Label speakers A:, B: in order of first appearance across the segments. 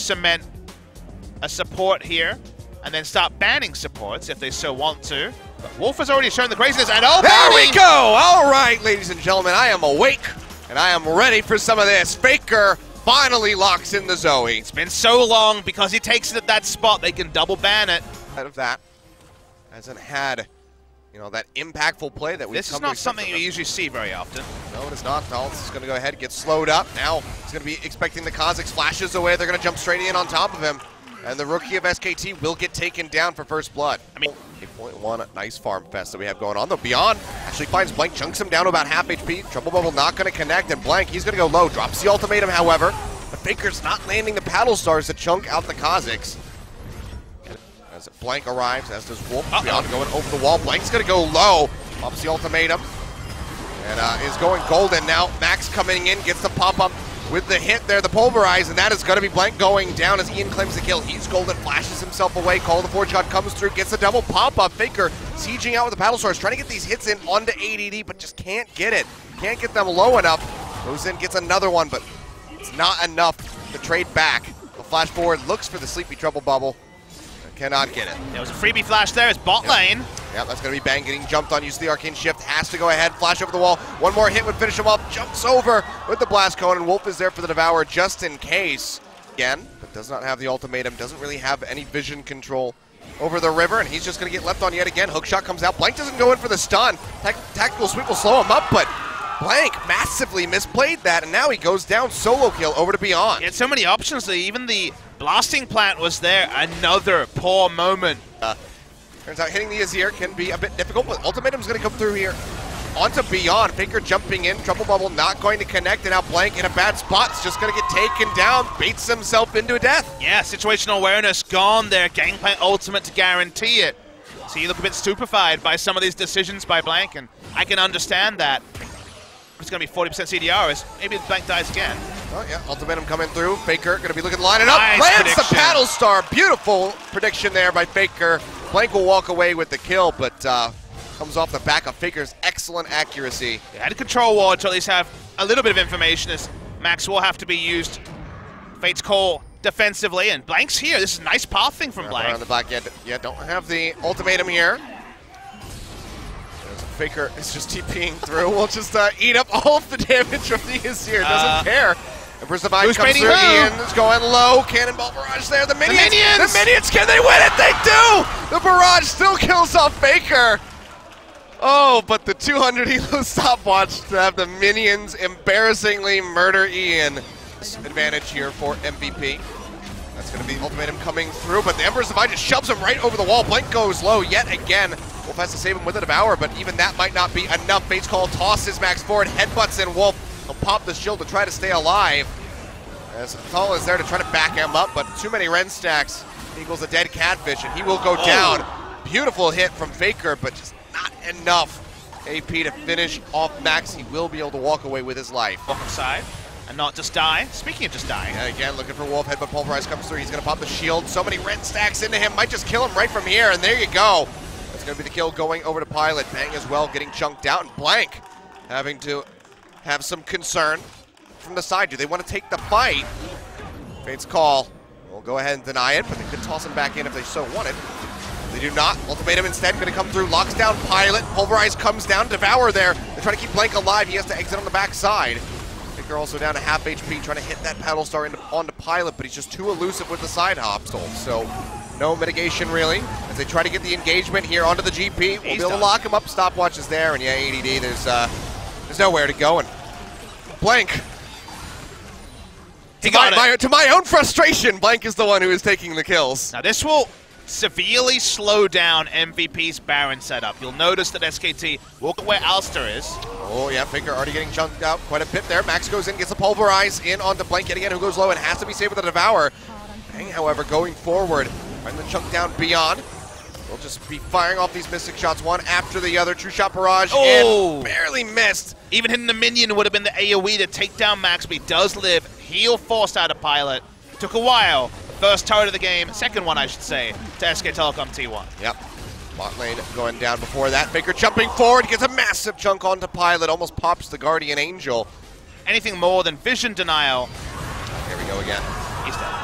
A: cement a support here and then start banning supports if they so want to. But Wolf has already shown the craziness, and oh,
B: there
A: baby!
B: We go! All right, ladies and gentlemen, I am awake, and I am ready for some of this. Faker finally locks in the Zoe.
A: It's been so long, because he takes it at that spot, they can double ban it.
B: Out of that, hasn't had, you know, that impactful play that we've
A: This is not something you usually see very often.
B: No, it is not. Dallas is going to go ahead and get slowed up. Now he's going to be expecting the Kazakhs flashes away. They're going to jump straight in on top of him. And the rookie of SKT will get taken down for first blood. I mean, 8.1, nice farm fest that we have going on. Though Beyond actually finds Blank, chunks him down to about half HP. Trouble Bubble not going to connect, and Blank, he's going to go low. Drops the ultimatum, however. But Faker's not landing the paddle stars to chunk out the Kazakhs. As Blank arrives, as does Wolf. Beyond going over the wall. Blank's going to go low. Pops the ultimatum. And is going golden now. Max coming in, gets the pop-up with the hit there, the pulverize, and that is going to be Blank going down as Ian claims the kill. He's golden, flashes himself away. Call the forge shot comes through, gets the double pop-up. Faker sieging out with the paddle stars, trying to get these hits in onto ADD, but just can't get it. Can't get them low enough. Goes in, gets another one, but it's not enough to trade back. The flash forward, looks for the sleepy trouble bubble. Cannot get it.
A: There was a freebie flash there. It's bot lane.
B: Yep, that's going to be Bang getting jumped on. Uses the arcane shift. Has to go ahead. Flash over the wall. One more hit would finish him off. Jumps over with the blast cone, and Wolf is there for the devour just in case. Again, but does not have the ultimatum. Doesn't really have any vision control over the river, and he's just going to get left on yet again. Hookshot comes out. Blank doesn't go in for the stun. Tactical sweep will slow him up, but Blank massively misplayed that, and now he goes down solo kill over to Beyond.
A: He had so many options that even the blasting plant was there. Another poor moment.
B: Turns out hitting the Azir can be a bit difficult, but ultimatum's going to come through here. Onto Beyond. Faker jumping in. Trouble Bubble not going to connect, and now Blank in a bad spot. It's just going to get taken down. Baits himself into a death.
A: Yeah, situational awareness gone there. Gangplank ultimate to guarantee it. So you look a bit stupefied by some of these decisions by Blank, and I can understand that. It's going to be 40% CDR as maybe Blank dies again.
B: Oh yeah, ultimatum coming through. Faker going to be looking to line it up.
A: Nice
B: Lands
A: prediction.
B: the paddle star. Beautiful prediction there by Faker. Blank will walk away with the kill, but comes off the back of Faker's excellent accuracy.
A: They had a control ward to at least have a little bit of information as Max will have to be used. Fate's Call defensively, and Blank's here. This is nice pathing from Blank.
B: Around the back, yeah, don't have the ultimatum here. Faker is just TPing through. We'll just eat up all of the damage from the Azir. Doesn't care. And Versavine comes through. Ian's going low. Cannonball barrage there. The minions! The minions! Can they win it? They do! The barrage still kills off Faker. Oh, but the 200 elo stopwatch to have the minions embarrassingly murder Ian. Advantage here for MVP. That's going to be ultimatum coming through, but the Emperor's Divine just shoves him right over the wall. Blank goes low yet again. Wolf has to save him with a devour, but even that might not be enough. Fate's Call tosses Max forward, headbutts in Wolf. He'll pop the shield to try to stay alive. As Tall is there to try to back him up, but too many Ren stacks equals a dead catfish, and he will go down. Beautiful hit from Faker, but just not enough AP to finish off Max. He will be able to walk away with his life.
A: Walk inside and not just die. Speaking of just dying.
B: Yeah, again, looking for Wolf. Headbutt pulverize comes through. He's going to pop the shield. So many Ren stacks into him. Might just kill him right from here, and there you go. That's going to be the kill going over to Pilot. Bang as well, getting chunked out, and Blank having to have some concern from the side. Do they want to take the fight? Fate's Call will go ahead and deny it, but they could toss him back in if they so wanted. They do not. Ultimatum instead going to come through. Locks down Pilot. Pulverize comes down. Devour there. They're trying to keep Blank alive. He has to exit on the backside. Faker also down to half HP, trying to hit that paddle star onto Pilot, but he's just too elusive with the side hops. So no mitigation really. As they try to get the engagement here onto the GP. We'll be able to lock him up. Stopwatch is there, and yeah, ADD, there's nowhere to go. And Blank, to my own frustration, Blank is the one who is taking the kills.
A: Now this will severely slow down MVP's Baron setup. You'll notice that SKT will look at where Alster is.
B: Oh yeah, Faker already getting chunked out quite a bit there. Max goes in, gets a pulverize in onto Blank yet again, who goes low and has to be saved with a devour. Bang, however, going forward, trying to chunk down Beyond. We'll just be firing off these Mystic shots one after the other. True shot barrage and barely missed.
A: Even hitting the minion would have been the AoE to take down Max, but he does live. Heal forced out of Pilot. Took a while. First turret of the game, second one I should say, to SK Telecom T1.
B: Yep. Bot lane going down before that. Faker jumping forward, gets a massive chunk onto Pilot, almost pops the Guardian Angel.
A: Anything more than vision denial.
B: Here we go again.
A: He's dead.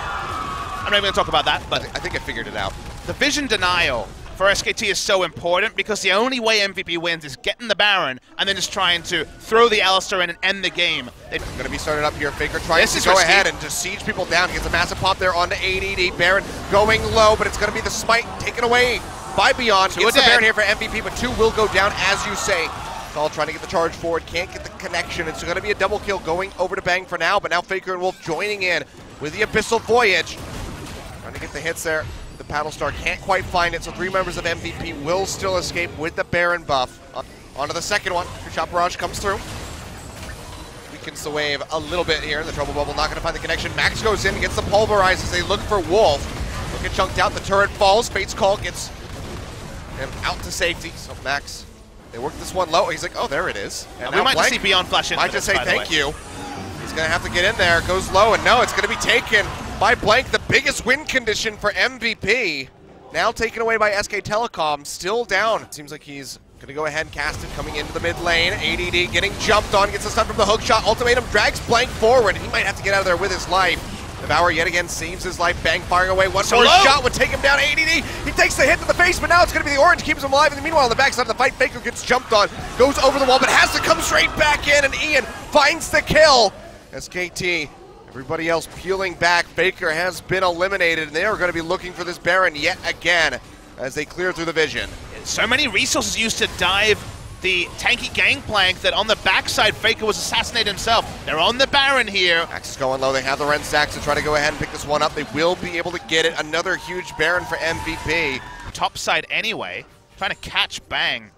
A: I'm not even going to talk about that, but
B: I think I figured it out.
A: the vision denial for SKT is so important because the only way MVP wins is getting the Baron and then just trying to throw the Alistar in and end the game. They're
B: going to be started up here. Faker trying to go ahead and just siege people down. He gets a massive pop there onto ADD. Baron going low, but it's going to be the smite taken away by Beyond. Gets the Baron here for MVP, but 2 will go down, as you say. All trying to get the charge forward, can't get the connection. It's going to be a double kill going over to Bang for now, but now Faker and Wolf joining in with the Abyssal Voyage. Trying to get the hits there. The Paddle Star can't quite find it, so 3 members of MVP will still escape with the Baron buff. Onto the second one. Shot Barrage comes through. Weakens the wave a little bit here. The Trouble Bubble not going to find the connection. Max goes in, gets the Pulverize as they look for Wolf. Look get chunked out. The turret falls. Fate's Call gets him out to safety. So Max, they work this one low. He's like, oh, there it is. And
A: we might just see Beyond flash in.
B: Might just say thank you. He's going to have to get in there. Goes low, and no, it's going to be taken by Blank, the biggest win condition for MVP. Now taken away by SK Telecom, still down. It seems like he's going to go ahead and cast it, coming into the mid lane. ADD getting jumped on, gets the stun from the hook shot. Ultimatum drags Blank forward, and he might have to get out of there with his life. Devour yet again saves his life. Bang firing away. One more shot would take him down. ADD, he takes the hit to the face, but now it's going to be the orange, keeps him alive. And meanwhile, on the backside of the fight, Faker gets jumped on, goes over the wall, but has to come straight back in, and Ian finds the kill. SKT, everybody else peeling back. Faker has been eliminated, and they are going to be looking for this Baron yet again as they clear through the vision.
A: So many resources used to dive the tanky gangplank that on the backside, Faker was assassinated himself. They're on the Baron here.
B: Max is going low. They have the Ren stacks to try to go ahead and pick this one up. They will be able to get it. Another huge Baron for MVP.
A: Top side anyway, trying to catch Bang.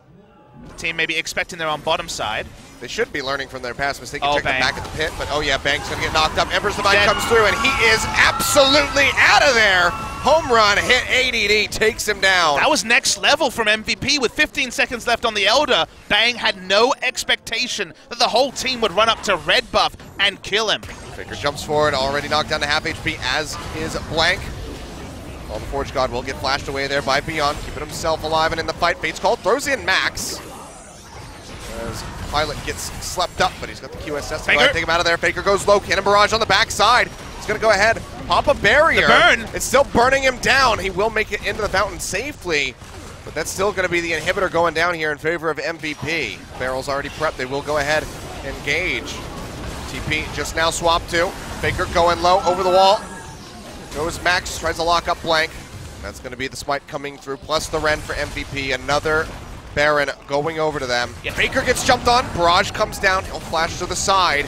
A: The team may be expecting they're on bottom side.
B: They should be learning from their past mistake and check them back at the pit, but oh yeah, Bang's gonna get knocked up. Emperor's Divine comes through, and he is absolutely out of there. Home run hit. ADD takes him down.
A: That was next level from MVP with 15 seconds left on the Elder. Bang had no expectation that the whole team would run up to red buff and kill him.
B: Faker jumps forward, already knocked down to half HP, as is Blank. Well, the Forge God will get flashed away there by Beyond, keeping himself alive and in the fight. Fate's Call throws in Max. As Pilot gets slept up, but he's got the QSS to go ahead and take him out of there. Faker goes low, Cannon Barrage on the backside. He's going to go ahead, pop a barrier.
A: The burn.
B: It's still burning him down. He will make it into the fountain safely, but that's still going to be the inhibitor going down here in favor of MVP. Barrel's already prepped. They will go ahead and engage. TP just now swapped to. Faker going low over the wall. Goes Max, tries to lock up Blank. That's going to be the smite coming through, plus the Ren for MVP. Another Baron going over to them.
A: Yeah.
B: Faker gets jumped on. Barrage comes down. He'll flash to the side.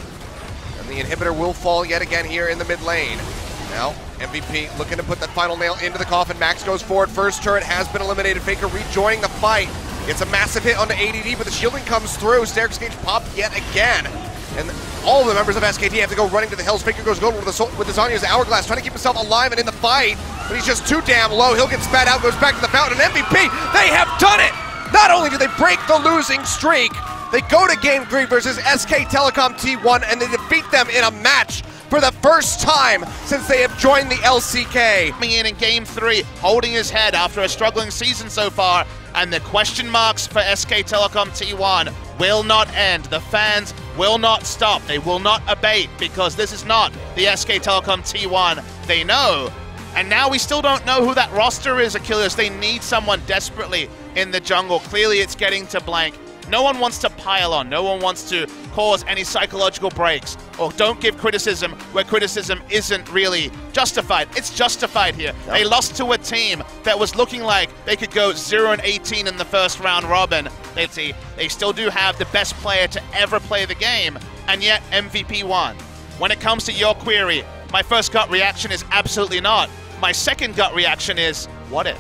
B: And the inhibitor will fall yet again here in the mid lane. Now, MVP looking to put that final nail into the coffin. Max goes forward. First turret has been eliminated. Faker rejoining the fight. It's a massive hit onto ADD, but the shielding comes through. Staircase Gauge popped yet again. And all of the members of SKT have to go running to the hills. Faker goes gold with the Zhonya's Hourglass, trying to keep himself alive and in the fight. But he's just too damn low. He'll get spat out, goes back to the fountain. And MVP, they have done it! Not only do they break the losing streak, they go to Game 3 versus SK Telecom T1, and they defeat them in a match for the first time since they have joined the LCK.
A: Coming in Game 3, holding his head after a struggling season so far, and the question marks for SK Telecom T1 will not end. The fans will not stop. They will not abate, because this is not the SK Telecom T1 they know. And now we still don't know who that roster is, Achilles. They need someone desperately in the jungle. Clearly it's getting to Blank. No one wants to pile on. No one wants to cause any psychological breaks, or don't give criticism where criticism isn't really justified. It's justified here. Yep. They lost to a team that was looking like they could go 0-18 in the first round robin. They still do have the best player to ever play the game, and yet MVP won. When it comes to your query, my first gut reaction is absolutely not. My second gut reaction is, what if?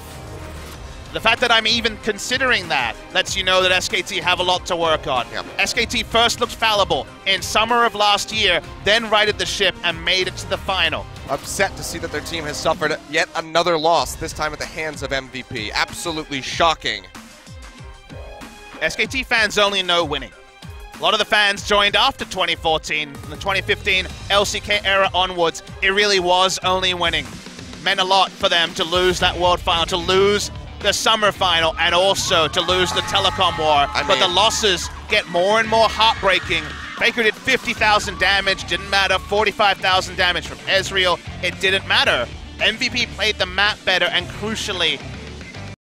A: The fact that I'm even considering that lets you know that SKT have a lot to work on.
B: Yep.
A: SKT first looked fallible in summer of last year, then righted the ship and made it to the final.
B: Upset to see that their team has suffered yet another loss, this time at the hands of MVP. Absolutely shocking.
A: SKT fans only know winning. A lot of the fans joined after 2014. From the 2015 LCK era onwards, it really was only winning. Meant a lot for them to lose that World Final, to lose the Summer Final, and also to lose the Telecom War. But the losses get more and more heartbreaking. Faker did 50,000 damage, didn't matter. 45,000 damage from Ezreal, it didn't matter. MVP played the map better, and crucially,